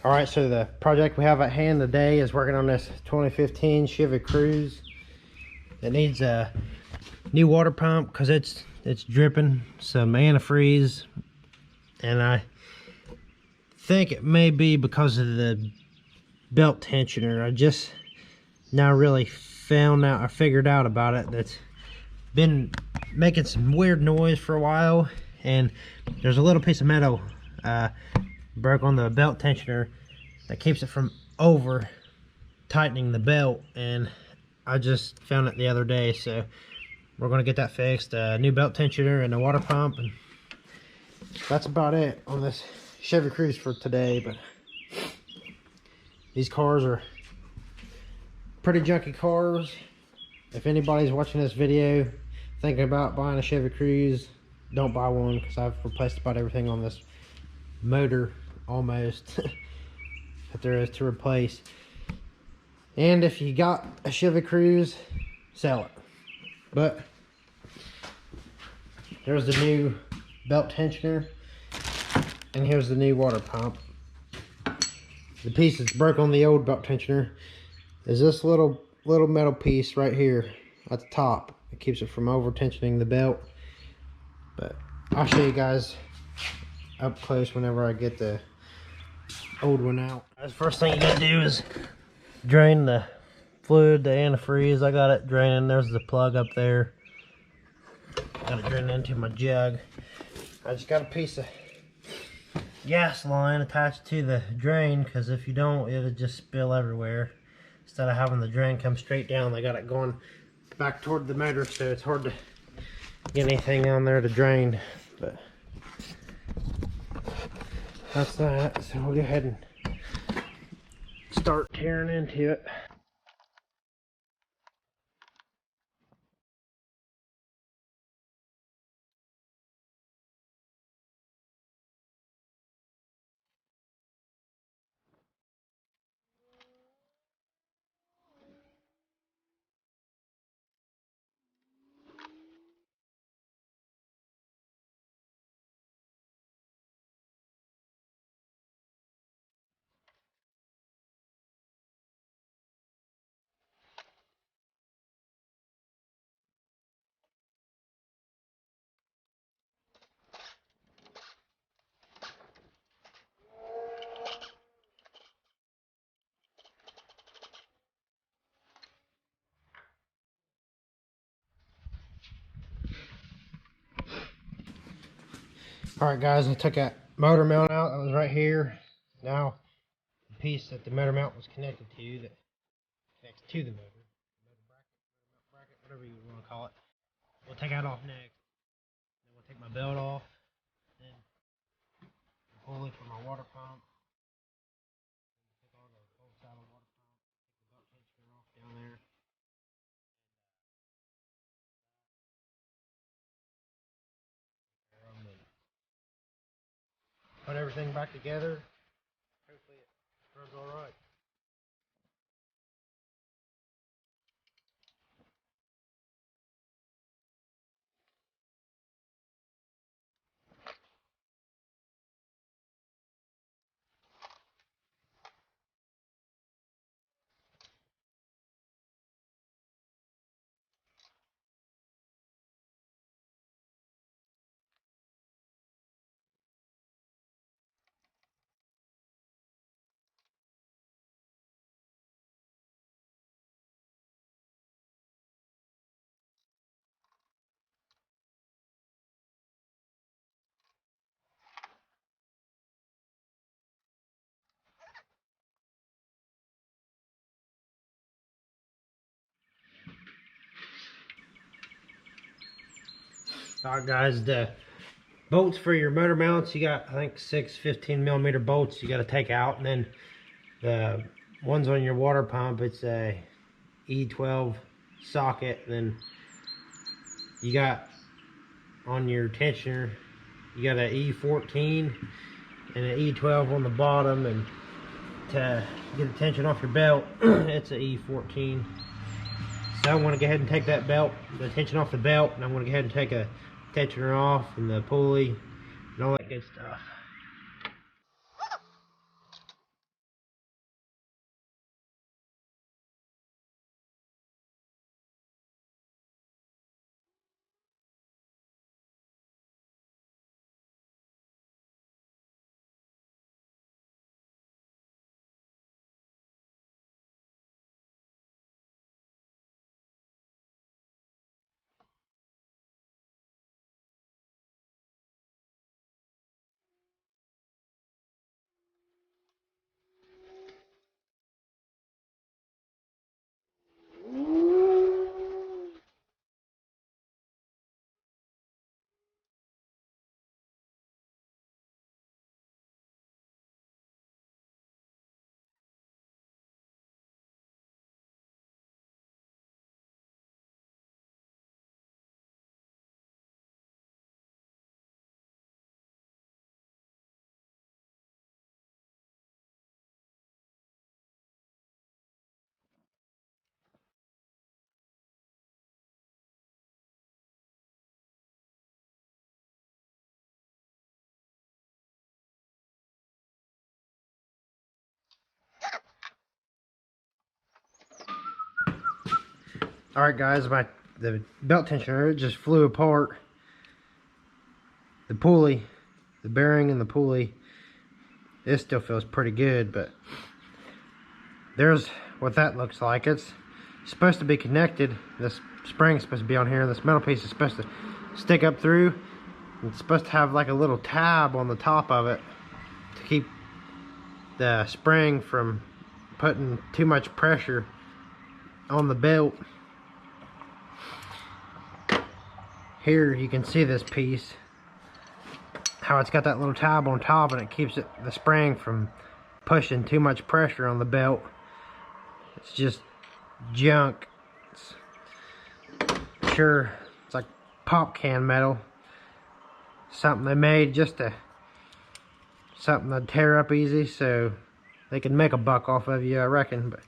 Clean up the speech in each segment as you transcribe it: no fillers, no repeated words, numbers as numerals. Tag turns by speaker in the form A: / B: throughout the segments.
A: All right, so the project we have at hand today is working on this 2015 Chevy Cruze. It needs a new water pump because it's dripping some antifreeze, and I think it may be because of the belt tensioner. I just now really figured out about it. That's been making some weird noise for a while, and there's a little piece of metal broke on the belt tensioner that keeps it from over tightening the belt, and I just found it the other day, so we're going to get that fixed. New belt tensioner and a water pump, and that's about it on this Chevy Cruze for today. But these cars are pretty junky cars. If anybody's watching this video thinking about buying a Chevy Cruze, don't buy one, because I've replaced about everything on this motor almost that there is to replace. And if you got a Chevy Cruze, sell it. But there's the new belt tensioner, and here's the new water pump. The piece that's broke on the old belt tensioner is this little metal piece right here at the top. It keeps it from over tensioning the belt. But I'll show you guys up close whenever I get the old one out. The first thing you gotta do is drain the fluid, the antifreeze. I got it draining. There's the plug up there. Got it draining into my jug. I just got a piece of gas line attached to the drain, because if you don't, it'll just spill everywhere. Instead of having the drain come straight down, they got it going back toward the motor, so it's hard to get anything on there to drain. But that's that. So we'll go ahead and start tearing into it. Alright guys, I took that motor mount out that was right here. Now the piece that the motor mount was connected to, that connects to the motor bracket, whatever you want to call it, we'll take that off next. Then we'll take my belt off, then pull it for my water pump. Take all the bolts out of the water pump, take the belt tensioner off down there. Put everything back together. Hopefully it runs alright. Alright guys, the bolts for your motor mounts, you got I think 6 15mm bolts you got to take out, and then the ones on your water pump, it's a E12 socket. Then you got on your tensioner, you got an E14 and an E12 on the bottom, and to get the tension off your belt it's an E14. So I'm going to go ahead and take that belt, the tension off the belt, and I'm going to go ahead and take a tensioner off and the pulley and all that good stuff. Alright guys, the belt tensioner, it just flew apart. The pulley, the bearing and the pulley, it still feels pretty good, but there's what that looks like. It's supposed to be connected. This spring's supposed to be on here. This metal piece is supposed to stick up through. It's supposed to have like a little tab on the top of it to keep the spring from putting too much pressure on the belt. Here you can see this piece, how it's got that little tab on top, and it keeps the spring from pushing too much pressure on the belt. It's just junk. Sure, it's like pop can metal. Something they made just to something that'd tear up easy so they could make a buck off of you, I reckon. But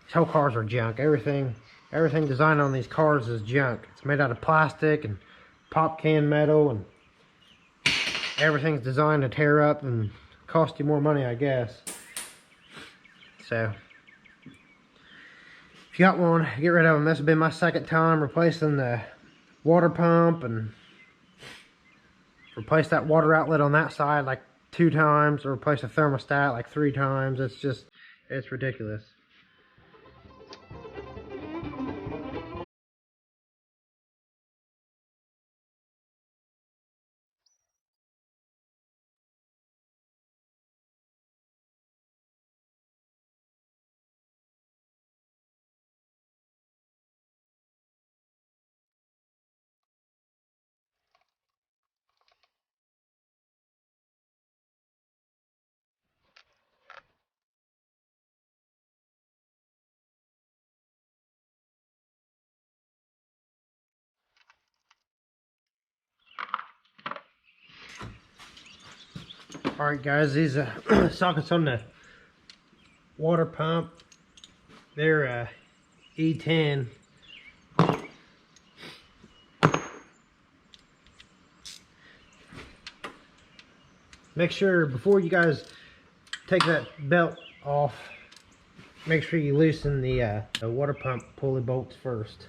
A: these whole cars are junk. Everything designed on these cars is junk. It's made out of plastic and pop can metal, and everything's designed to tear up and cost you more money, I guess. So if you got one, get rid of them. This has been my second time replacing the water pump, and replace that water outlet on that side like 2 times, or replace the thermostat like 3 times. It's ridiculous. Alright guys, these sockets on the water pump, they're E10. Make sure before you guys take that belt off, make sure you loosen the water pump pulley bolts first.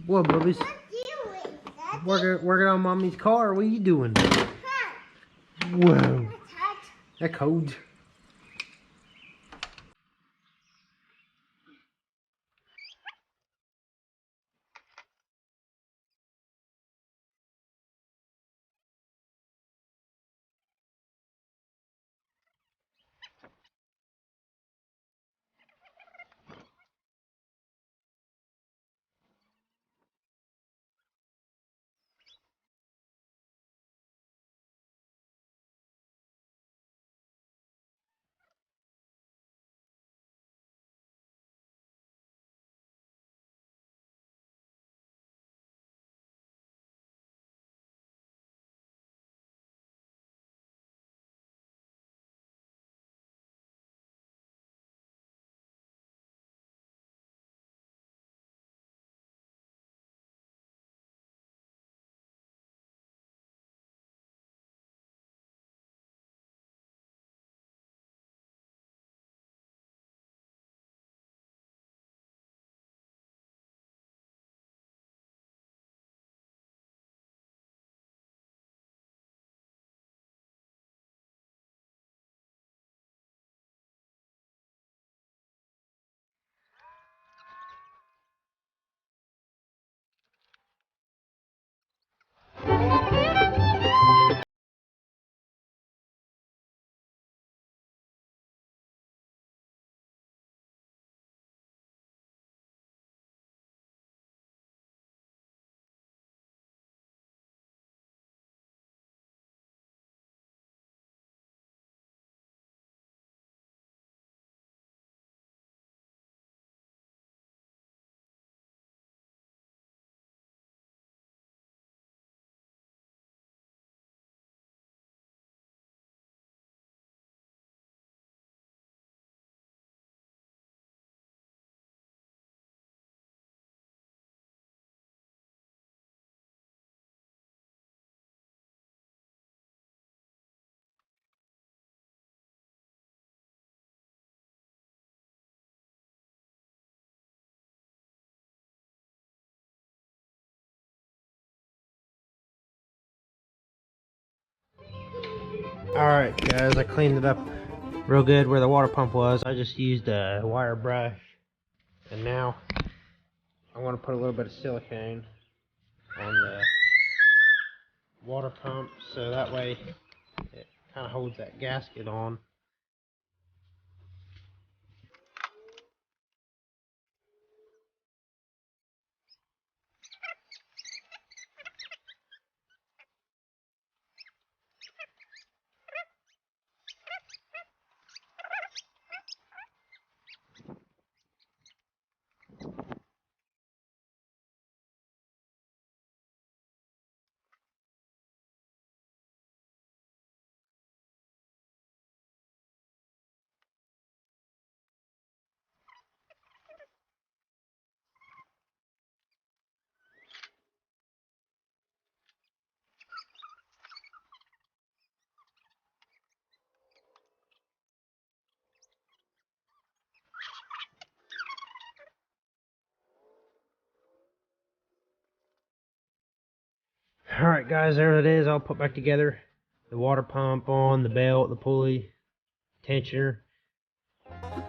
A: What, bubbies? Working on mommy's car. What are you doing? Whoa. That cold. Alright guys, I cleaned it up real good where the water pump was. I just used a wire brush, and now I'm going to put a little bit of silicone on the water pump so that way it kind of holds that gasket on. Alright guys, there it is, all put back together. The water pump on, the belt, the pulley, tensioner. I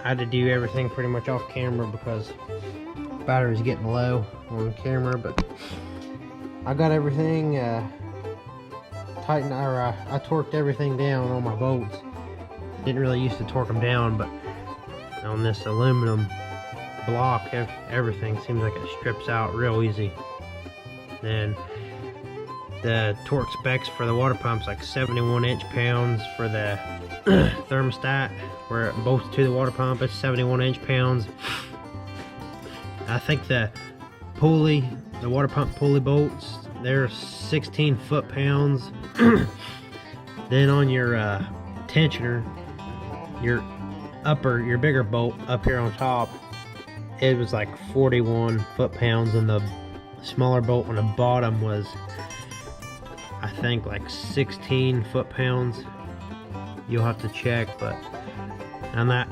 A: had to do everything pretty much off camera because battery's getting low on camera, but I got everything tightened, or I torqued everything down on my bolts. Didn't really used to torque them down, but on this aluminum block, everything seems like it strips out real easy. Then the torque specs for the water pump's like 71 inch-pounds. For the thermostat, where it bolts to the water pump, it's 71 inch-pounds. I think the pulley, the water pump pulley bolts, they're 16 foot-pounds. Then on your tensioner, your bigger bolt up here on top, it was like 41 foot-pounds, and the smaller bolt on the bottom was, I think, like 16 foot-pounds. You'll have to check, but on that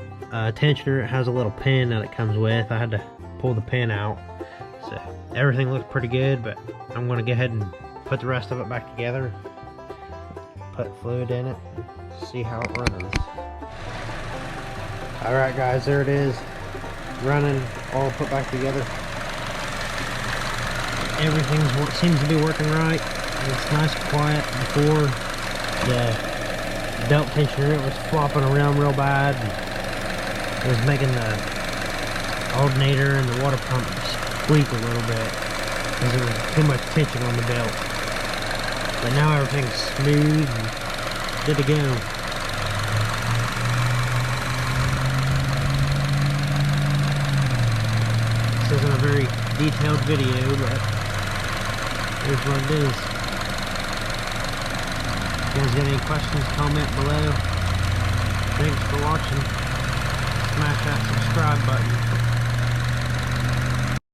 A: tensioner, it has a little pin that it comes with. I had to pull the pin out, so everything looks pretty good, but I'm going to go ahead and put the rest of it back together, put fluid in it, see how it runs. Alright guys, there it is, running, all put back together. Everything seems to be working right. It's nice and quiet. Before, the belt tensioner, it was flopping around real bad. It was making the alternator and the water pump squeak a little bit because there was too much tension on the belt. But now everything's smooth and good to go. This isn't a very detailed video, but here's what it is. If you guys got any questions, comment below. Thanks for watching. Smash that subscribe button.